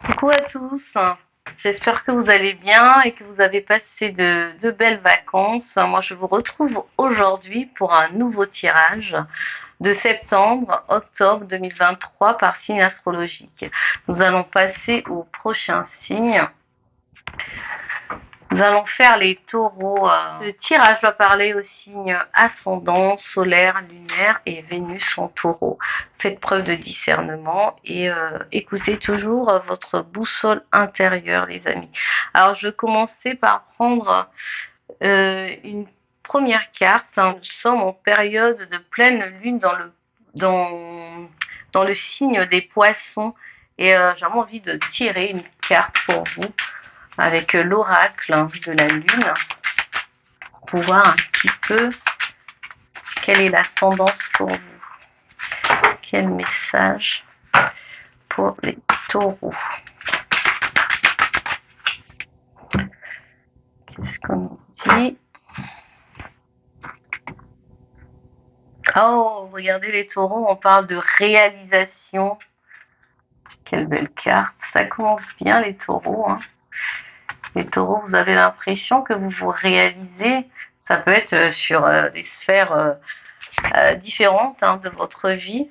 Coucou à tous, j'espère que vous allez bien et que vous avez passé de belles vacances. Moi, je vous retrouve aujourd'hui pour un nouveau tirage de septembre-octobre 2023 par signe astrologique. Nous allons passer au prochain signe. Nous allons faire les taureaux. Ce tirage va parler aux signes ascendant, solaire, lunaire et Vénus en taureau. Faites preuve de discernement et écoutez toujours votre boussole intérieure, les amis. Alors, je vais commencer par prendre une première carte. Nous sommes en période de pleine lune dans le signe des poissons et j'ai vraiment envie de tirer une carte pour vous avec l'oracle de la lune pour voir un petit peu quelle est la tendance pour vous. Quel message pour les taureaux. Qu'est-ce qu'on dit? Oh, regardez les taureaux, on parle de réalisation. Quelle belle carte. Ça commence bien les taureaux. Les taureaux, vous avez l'impression que vous vous réalisez. Ça peut être sur des sphères différentes de votre vie.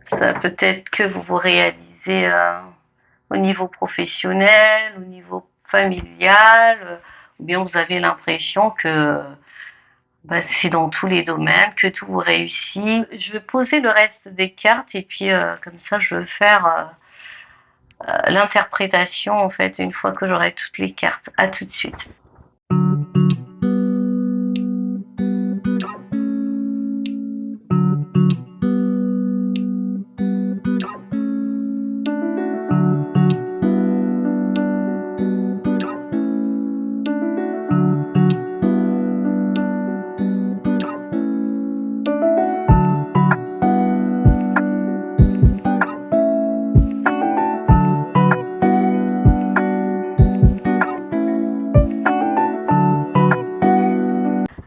Ça peut être que vous vous réalisez au niveau professionnel, au niveau familial, ou bien vous avez l'impression que c'est dans tous les domaines, que tout vous réussit. Je vais poser le reste des cartes et puis comme ça je vais faire l'interprétation en fait une fois que j'aurai toutes les cartes. À tout de suite.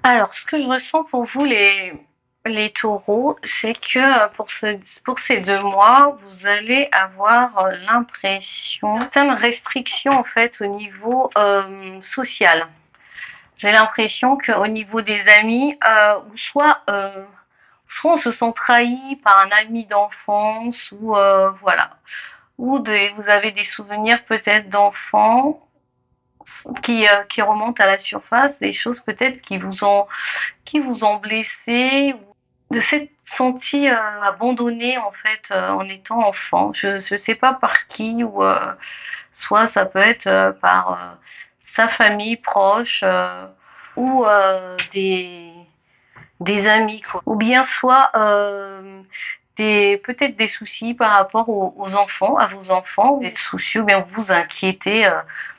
Alors, ce que je ressens pour vous, les taureaux, c'est que pour ces 2 mois, vous allez avoir l'impression certaines restrictions en fait au niveau social. J'ai l'impression qu'au niveau des amis, soit on se sent trahi par un ami d'enfance ou voilà, ou vous avez des souvenirs peut-être d'enfants qui remontent à la surface, des choses peut-être qui vous ont blessé, ou de s'être senti abandonné en fait en étant enfant. Je sais pas par qui, ou soit ça peut être par sa famille proche ou des amis quoi. Ou bien soit peut-être des soucis par rapport aux enfants, à vos enfants, vous êtes soucieux, ou bien vous vous inquiétez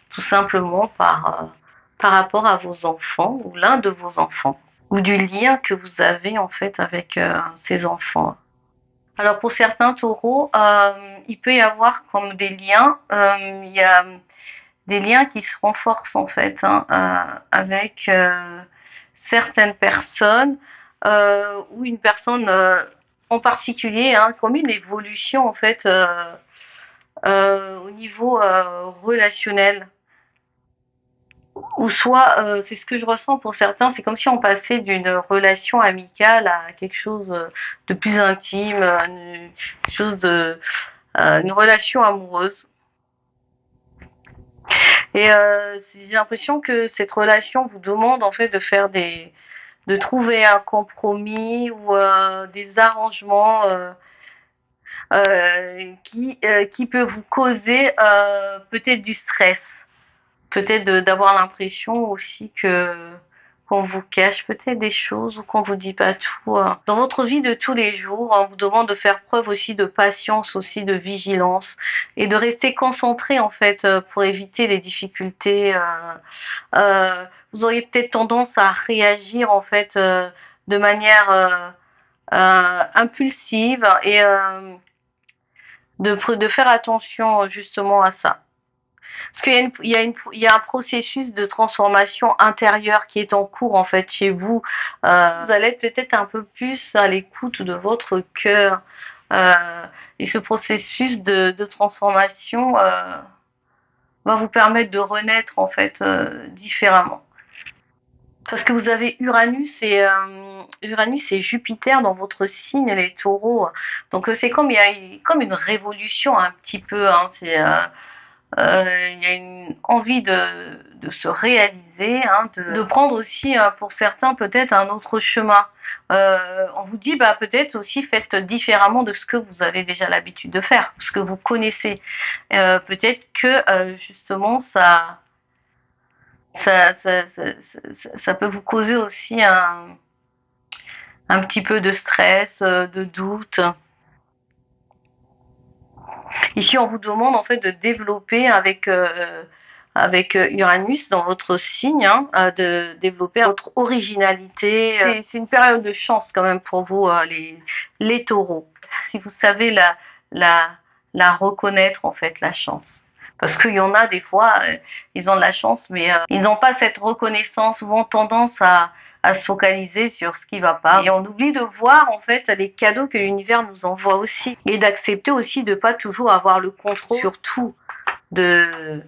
tout simplement par rapport à vos enfants ou l'un de vos enfants, ou du lien que vous avez en fait avec ces enfants. Alors pour certains taureaux, il peut y avoir comme des liens, il y a des liens qui se renforcent en fait avec certaines personnes ou une personne en particulier, comme une évolution en fait au niveau relationnel. Ou soit, c'est ce que je ressens pour certains, c'est comme si on passait d'une relation amicale à quelque chose de plus intime, une relation amoureuse. Et j'ai l'impression que cette relation vous demande en fait de trouver un compromis ou des arrangements qui peut vous causer peut-être du stress. Peut-être d'avoir l'impression aussi qu'on vous cache peut-être des choses ou qu'on vous dit pas tout. Dans votre vie de tous les jours, on vous demande de faire preuve aussi de patience, aussi de vigilance et de rester concentré en fait pour éviter les difficultés. Vous auriez peut-être tendance à réagir en fait de manière impulsive et de faire attention justement à ça. Parce qu'il y a un processus de transformation intérieure qui est en cours en fait chez vous. Vous allez être peut-être un peu plus à l'écoute de votre cœur. Et ce processus de transformation va vous permettre de renaître en fait différemment. Parce que vous avez Uranus et Jupiter dans votre signe, les taureaux. Donc c'est comme il y a comme une révolution un petit peu. Hein, il y a une envie de se réaliser, hein, de prendre aussi pour certains peut-être un autre chemin. On vous dit bah peut-être aussi faites différemment de ce que vous avez déjà l'habitude de faire, ce que vous connaissez. Peut-être que justement ça peut vous causer aussi un petit peu de stress, de doute. Ici, on vous demande en fait de développer avec Uranus dans votre signe, hein, de développer votre originalité. C'est une période de chance quand même pour vous, les taureaux. Si vous savez la, la reconnaître en fait, la chance. Parce qu'il y en a des fois, ils ont de la chance, mais ils n'ont pas cette reconnaissance, souvent tendance à se focaliser sur ce qui va pas. Et on oublie de voir en fait les cadeaux que l'univers nous envoie aussi. Et d'accepter aussi de pas toujours avoir le contrôle sur tout. De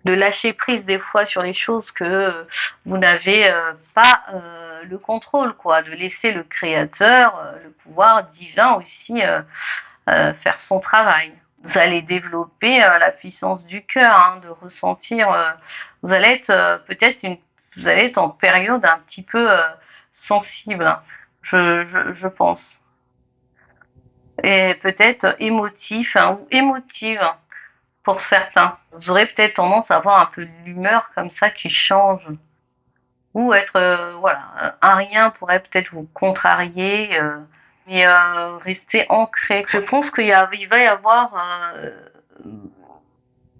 lâcher prise des fois sur les choses que vous n'avez pas le contrôle, quoi. De laisser le créateur, le pouvoir divin aussi faire son travail. Vous allez développer la puissance du cœur, hein, de ressentir. Vous allez être vous allez être en période un petit peu sensible, hein, je pense. Et peut-être émotif, hein, ou émotive pour certains. Vous aurez peut-être tendance à avoir un peu l'humeur comme ça qui change. Ou être, voilà, un rien pourrait peut-être vous contrarier. Mais rester ancré. Je pense il va y avoir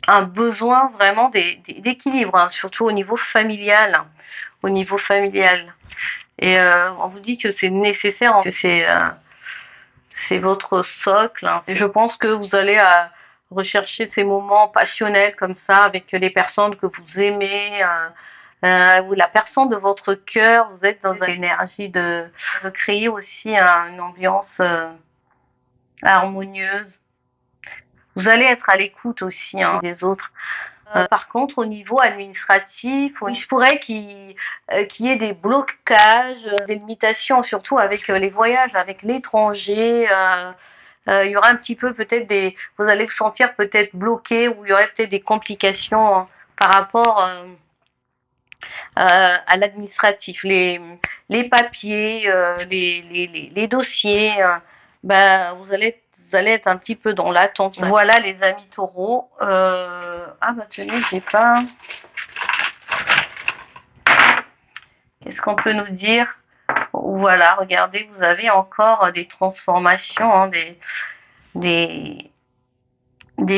un besoin vraiment d'équilibre, hein, surtout au niveau familial. Au niveau familial. Et on vous dit que c'est nécessaire, que c'est votre socle. Hein. Et je pense que vous allez rechercher ces moments passionnels comme ça avec les personnes que vous aimez. Ou la personne de votre cœur, vous êtes dans une énergie de créer aussi une ambiance harmonieuse. Vous allez être à l'écoute aussi des autres. Par contre, au niveau administratif, il se pourrait qu'il y ait des blocages, des limitations, surtout avec les voyages, avec l'étranger. Il y aura un petit peu peut-être vous allez vous sentir peut-être bloqué ou il y aurait peut-être des complications par rapport à l'administratif, les papiers, les dossiers. Vous allez être un petit peu dans l'attente. Voilà les amis taureaux. Ah bah tenez, j'ai pas. Qu'est-ce qu'on peut nous dire? Voilà, regardez, vous avez encore des transformations, hein, des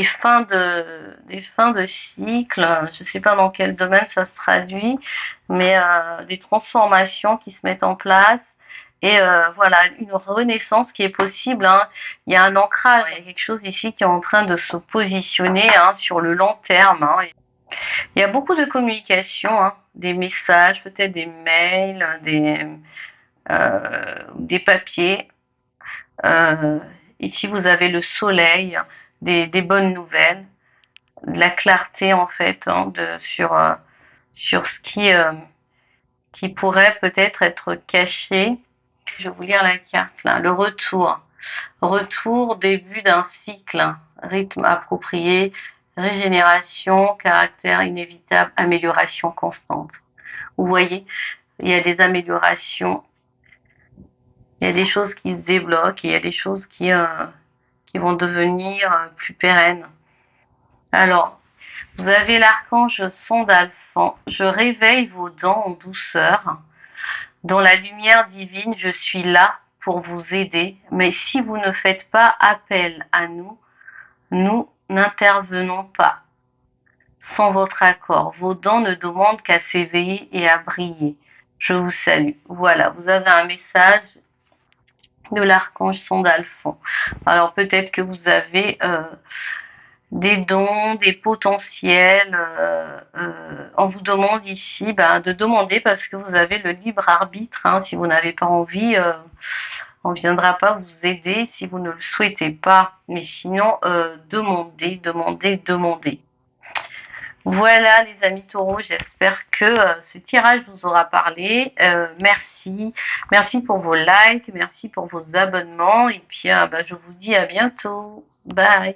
fins de cycle. Je ne sais pas dans quel domaine ça se traduit, mais des transformations qui se mettent en place. Et voilà, une renaissance qui est possible. Hein. Il y a un ancrage, il y a quelque chose ici qui est en train de se positionner sur le long terme. Hein. Il y a beaucoup de communication, hein, des messages, peut-être des mails, des papiers. Ici, vous avez le soleil, des bonnes nouvelles, de la clarté en fait, hein, sur ce qui pourrait peut-être être caché. Je vais vous lire la carte là, le retour. Retour, début d'un cycle, rythme approprié, régénération, caractère inévitable, amélioration constante. Vous voyez, il y a des améliorations, il y a des choses qui se débloquent, il y a des choses qui vont devenir plus pérennes. Alors, vous avez l'archange Sandalphon. Je réveille vos dents en douceur. Dans la lumière divine, je suis là pour vous aider. Mais si vous ne faites pas appel à nous, nous n'intervenons pas. Sans votre accord, vos dents ne demandent qu'à s'éveiller et à briller. Je vous salue. Voilà, vous avez un message de l'archange Sandalphon. Alors peut-être que vous avez des dons, des potentiels. On vous demande ici de demander parce que vous avez le libre arbitre. Hein, si vous n'avez pas envie, On ne viendra pas vous aider si vous ne le souhaitez pas. Mais sinon, demandez, demandez, demandez. Voilà les amis taureaux, j'espère que ce tirage vous aura parlé. Merci. Merci pour vos likes, merci pour vos abonnements. Et puis je vous dis à bientôt. Bye.